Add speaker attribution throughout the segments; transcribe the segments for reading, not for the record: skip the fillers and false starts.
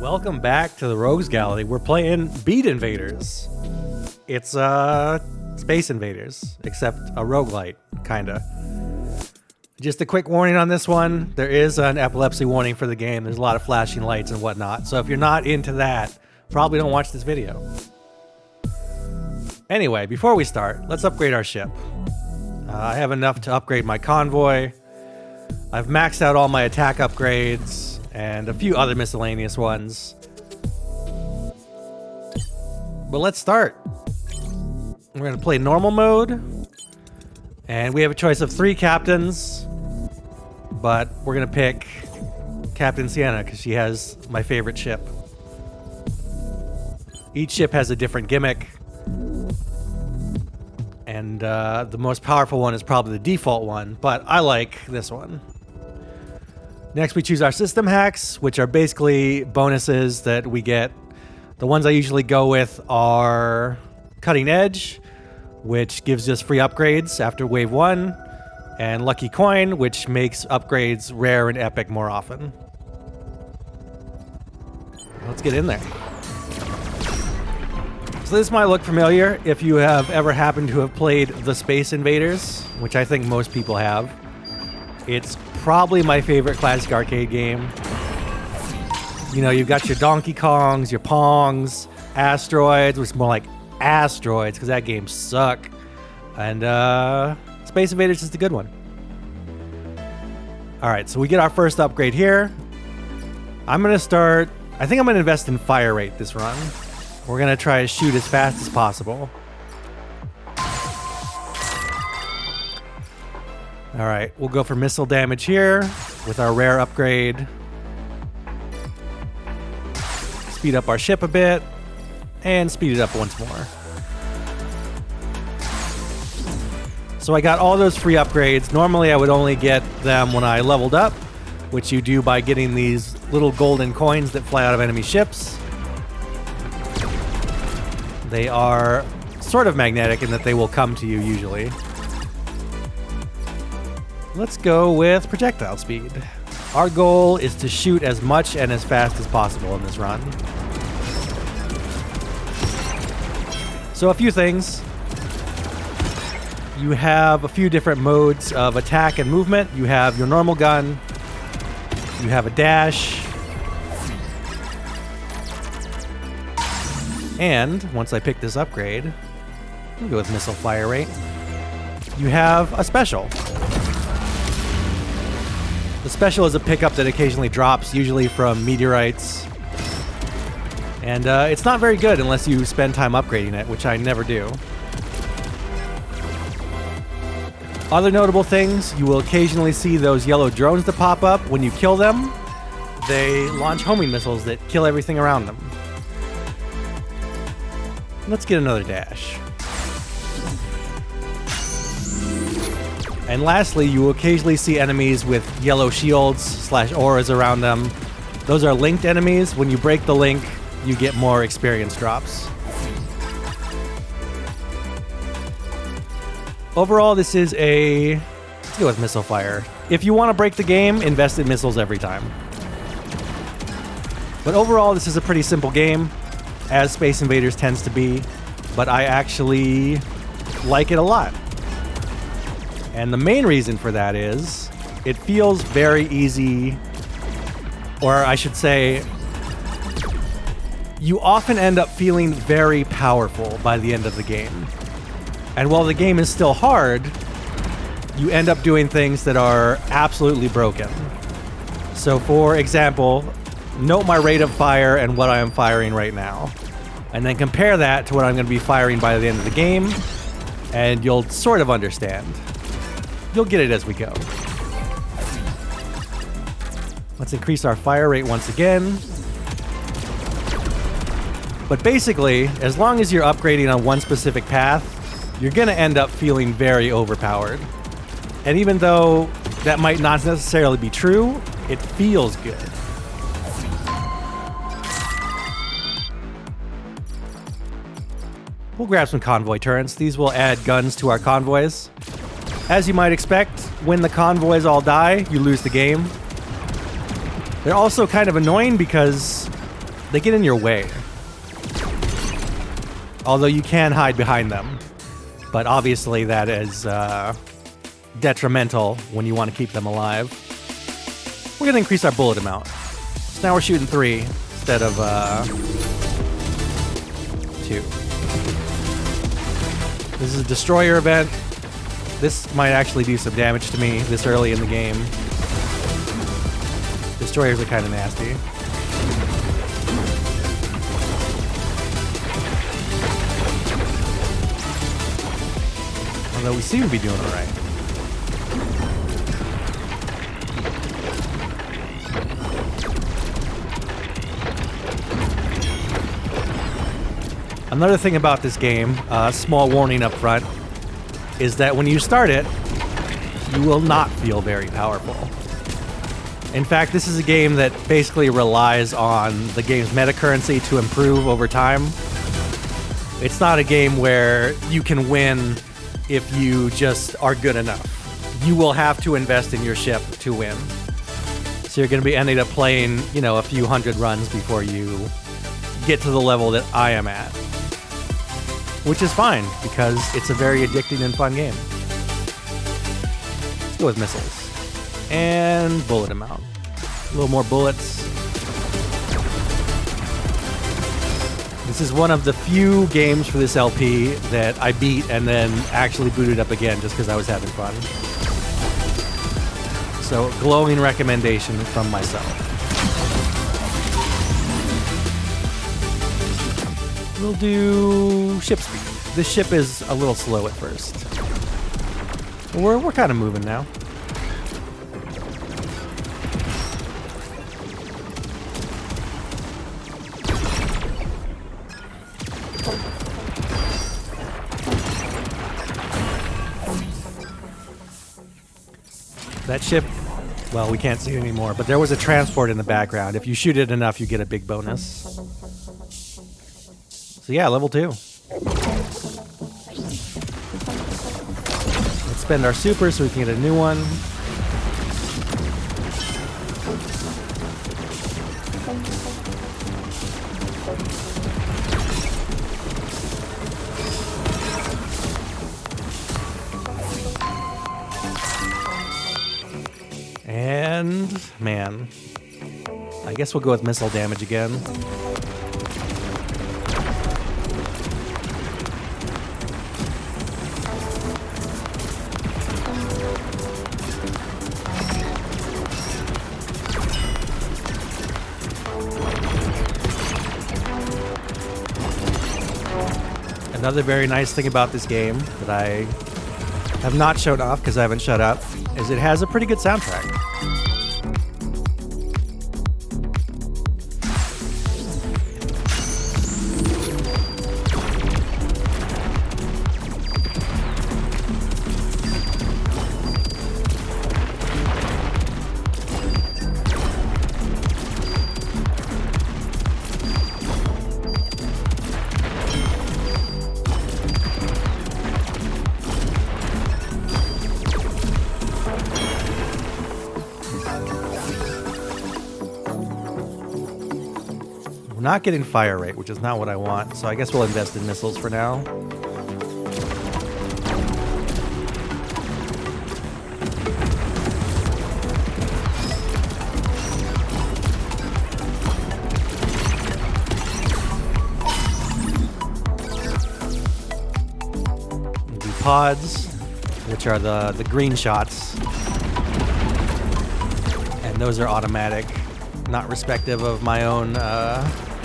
Speaker 1: Welcome back to the Rogues Gallery. We're playing Beat Invaders. It's Space Invaders, except a roguelite, kinda. Just a quick warning on this one. There is an epilepsy warning for the game. There's a lot of flashing lights and whatnot. So if you're not into that, probably don't watch this video. Anyway, before we start, let's upgrade our ship. I have enough to upgrade my convoy. I've maxed out all my attack upgrades and a few other miscellaneous ones. But let's start. We're going to play normal mode. And we have a choice of 3 captains. But we're going to pick Captain Sienna because she has my favorite ship. Each ship has a different gimmick. And the most powerful one is probably the default one, but I like this one. Next, we choose our system hacks, which are basically bonuses that we get. The ones I usually go with are Cutting Edge, which gives us free upgrades after Wave 1, and Lucky Coin, which makes upgrades rare and epic more often. Let's get in there. So this might look familiar if you have ever happened to have played the Space Invaders, which I think most people have. It's probably my favorite classic arcade game. You know, you've got your Donkey Kongs, your Pongs, Asteroids, which is more like Asteroids because that game sucked. And Space Invaders is the good one. Alright, so we get our first upgrade here. I think I'm going to invest in fire rate this run. We're going to try to shoot as fast as possible. Alright, we'll go for missile damage here with our rare upgrade. Speed up our ship a bit, and speed it up once more. So I got all those free upgrades. Normally I would only get them when I leveled up, which you do by getting these little golden coins that fly out of enemy ships. They are sort of magnetic in that they will come to you usually. Let's go with projectile speed. Our goal is to shoot as much and as fast as possible in this run. So a few things. You have a few different modes of attack and movement. You have your normal gun. You have a dash. And once I pick this upgrade, we'll go with missile fire rate. You have a special. The special is a pickup that occasionally drops, usually from meteorites. And it's not very good unless you spend time upgrading it, which I never do. Other notable things, you will occasionally see those yellow drones that pop up. When you kill them, they launch homing missiles that kill everything around them. Let's get another dash. And lastly, you will occasionally see enemies with yellow shields / auras around them. Those are linked enemies. When you break the link, you get more experience drops. Overall, this is let's go with missile fire. If you want to break the game, invest in missiles every time. But overall, this is a pretty simple game, as Space Invaders tends to be, but I actually like it a lot. And the main reason for that is it feels very easy, or I should say, you often end up feeling very powerful by the end of the game. And while the game is still hard, you end up doing things that are absolutely broken. So for example, note my rate of fire and what I am firing right now. And then compare that to what I'm going to be firing by the end of the game, and you'll sort of understand. You'll get it as we go. Let's increase our fire rate once again. But basically, as long as you're upgrading on one specific path, you're going to end up feeling very overpowered. And even though that might not necessarily be true, it feels good. We'll grab some convoy turrets. These will add guns to our convoys. As you might expect, when the convoys all die, you lose the game. They're also kind of annoying because they get in your way. Although you can hide behind them. But obviously that is detrimental when you want to keep them alive. We're going to increase our bullet amount. So now we're shooting 3 instead of 2. This is a destroyer event. This might actually do some damage to me this early in the game. Destroyers are kind of nasty. Although we seem to be doing all right. Another thing about this game, small warning up front, is that when you start it, you will not feel very powerful. In fact, this is a game that basically relies on the game's meta currency to improve over time. It's not a game where you can win if you just are good enough. You will have to invest in your ship to win. So you're going to be ending up playing, you know, a few hundred runs before you get to the level that I am at. Which is fine, because it's a very addicting and fun game. Let's go with missiles. And bullet amount. A little more bullets. This is one of the few games for this LP that I beat and then actually booted up again just because I was having fun. So, glowing recommendation from myself. We'll do ship speed. This ship is a little slow at first. We're kind of moving now. That ship, well, we can't see it anymore, but there was a transport in the background. If you shoot it enough, you get a big bonus. So yeah, level 2. Let's spend our super so we can get a new one. And, man, I guess we'll go with missile damage again. Another very nice thing about this game that I have not shown off because I haven't shut up is it has a pretty good soundtrack. Not getting fire rate, which is not what I want, so I guess we'll invest in missiles for now. We'll do pods, which are the green shots, and those are automatic, not respective of my own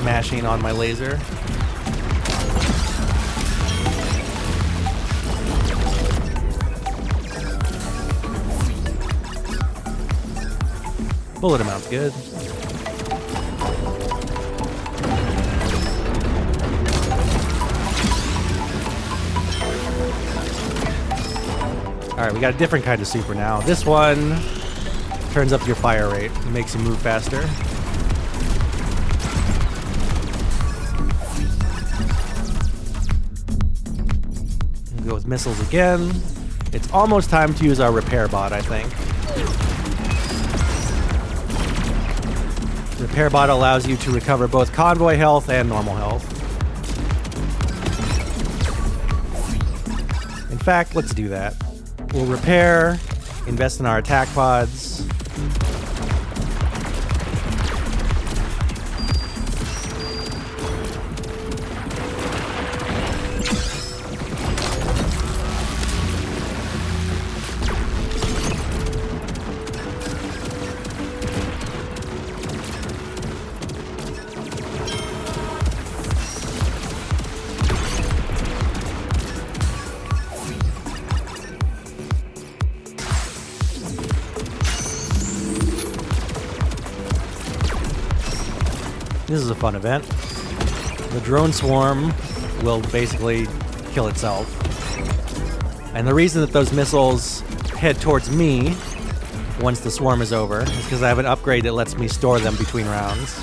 Speaker 1: mashing on my laser. Bullet amount's good. Alright, we got a different kind of super now. This one turns up your fire rate and makes you move faster. Go with missiles again. It's almost time to use our repair bot, I think. repair bot allows you to recover both convoy health and normal health. In fact, let's do that. We'll repair, invest in our attack pods. This is a fun event. The drone swarm will basically kill itself. And the reason that those missiles head towards me once the swarm is over is because I have an upgrade that lets me store them between rounds.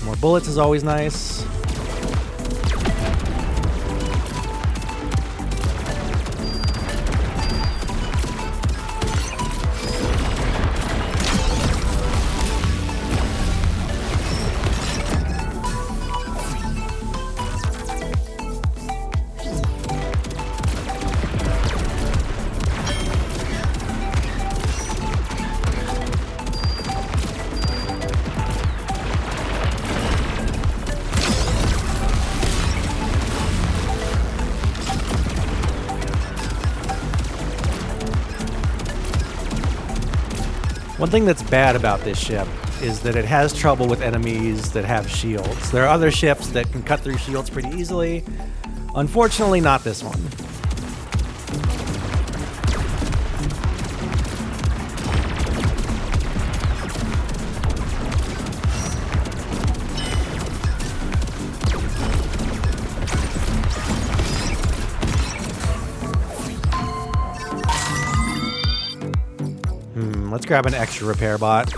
Speaker 1: More bullets is always nice. One thing that's bad about this ship is that it has trouble with enemies that have shields. There are other ships that can cut through shields pretty easily. Unfortunately, not this one. Let's grab an extra repair bot.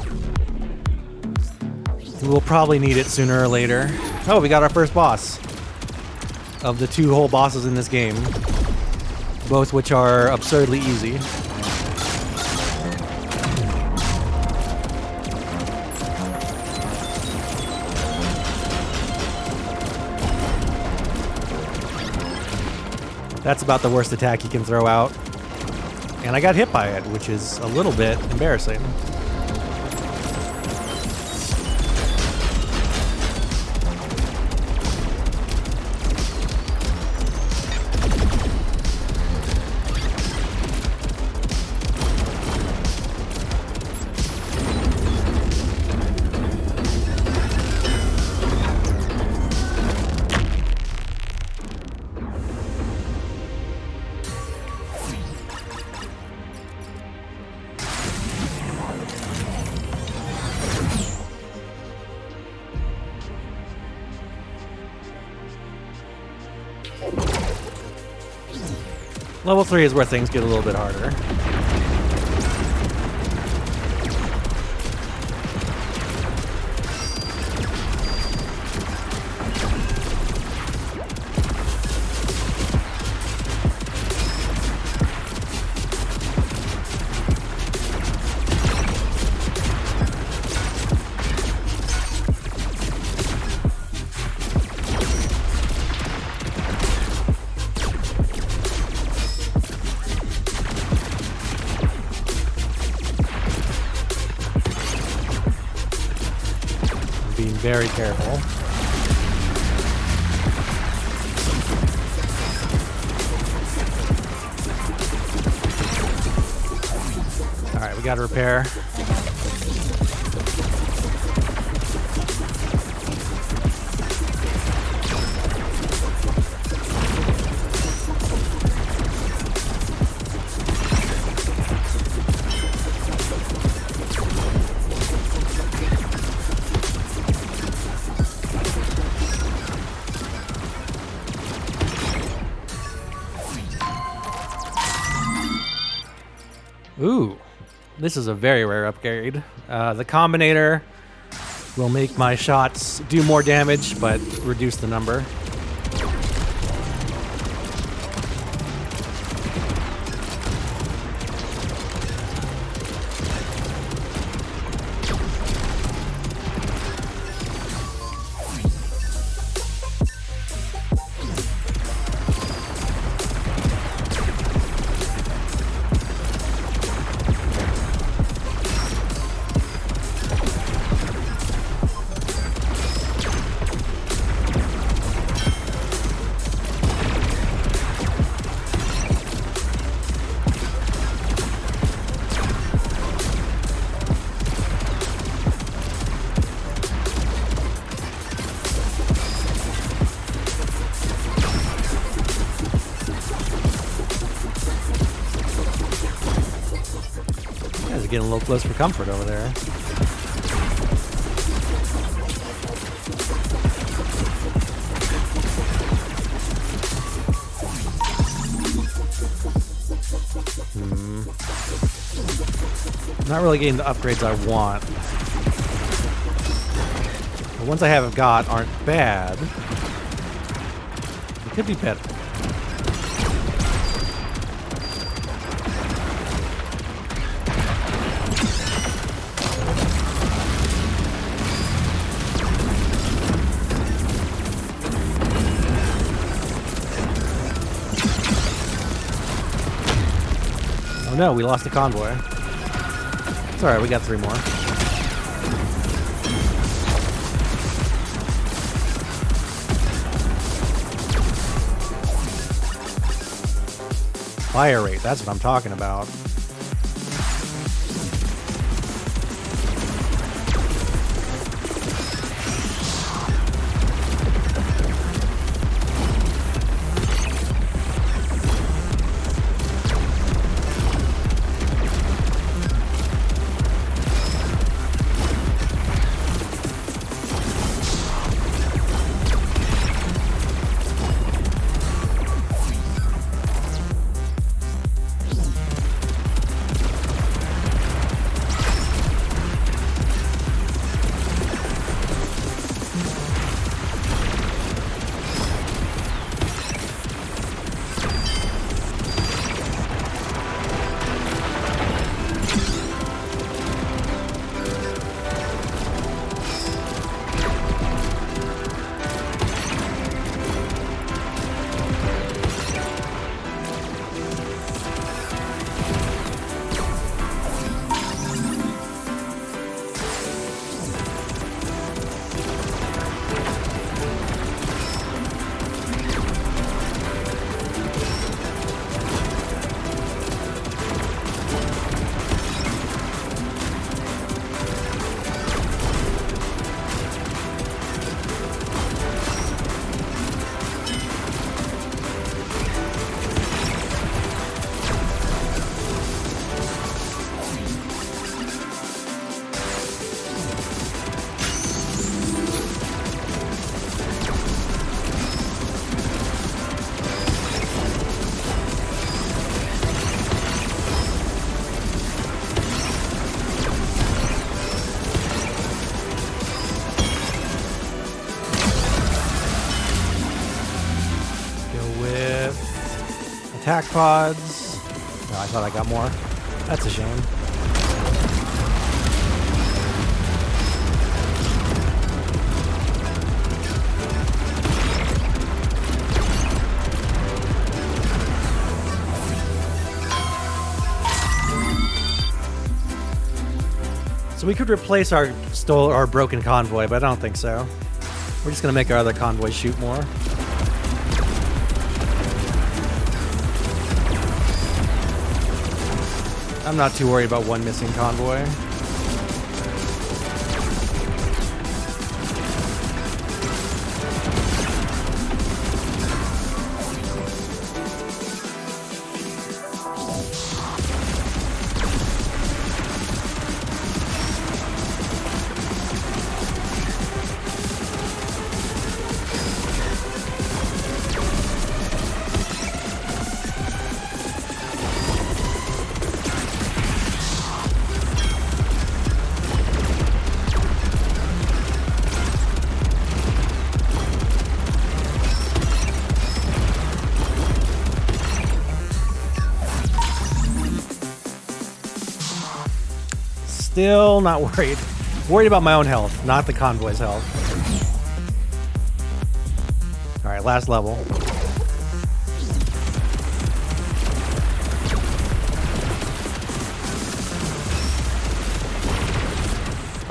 Speaker 1: We'll probably need it sooner or later. Oh, we got our first boss of the 2 whole bosses in this game, both which are absurdly easy. That's about the worst attack you can throw out. And I got hit by it, which is a little bit embarrassing. Level 3 is where things get a little bit harder. Being very careful. All right, we got to repair. Ooh, this is a very rare upgrade. The Combinator will make my shots do more damage, but reduce the number. getting a little close for comfort over there. Not really getting the upgrades I want. The ones I haven't got aren't bad. It could be better. Oh no, we lost the convoy. It's alright, we got 3 more. Fire rate, that's what I'm talking about. Attack pods. No, I thought I got more. That's a shame. So we could replace our broken convoy, but I don't think so. We're just gonna make our other convoy shoot more. I'm not too worried about one missing convoy. Still not worried. Worried about my own health, not the convoy's health. Alright, last level.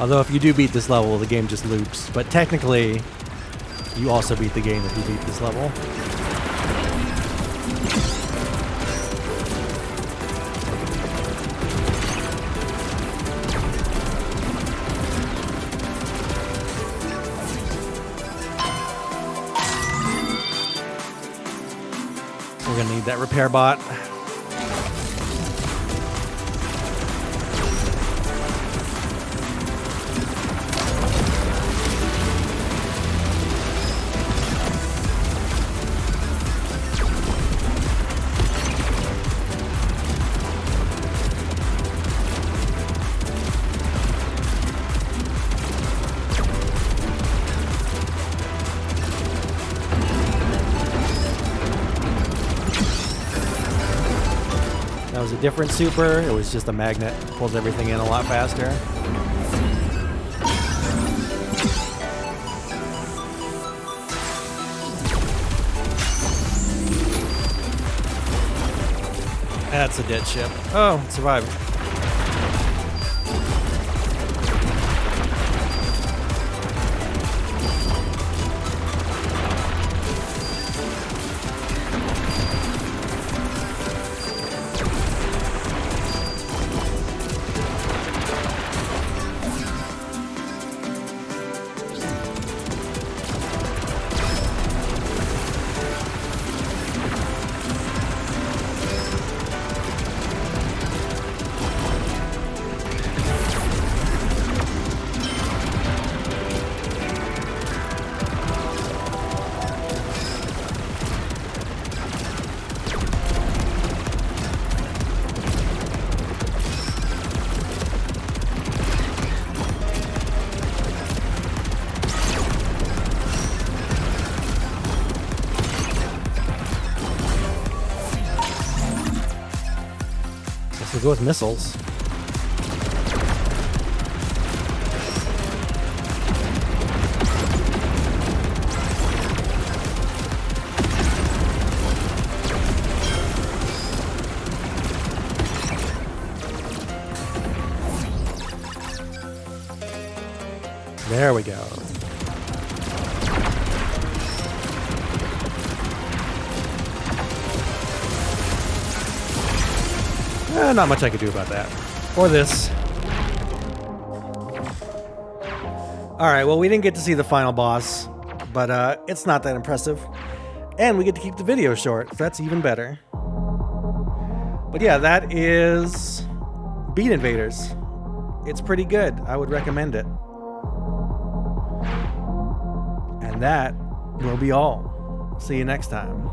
Speaker 1: Although if you do beat this level, the game just loops. But technically, you also beat the game if you beat this level. We're gonna need that repair bot. That was a different super. It was just a magnet. Pulls everything in a lot faster. That's a dead ship. Oh, it survived. Guess we'll go with missiles. There we go. Not much I could do about that. Or this. Alright, well, we didn't get to see the final boss, but it's not that impressive. And we get to keep the video short, so that's even better. But yeah, that is Beat Invaders. It's pretty good. I would recommend it. And that will be all. See you next time.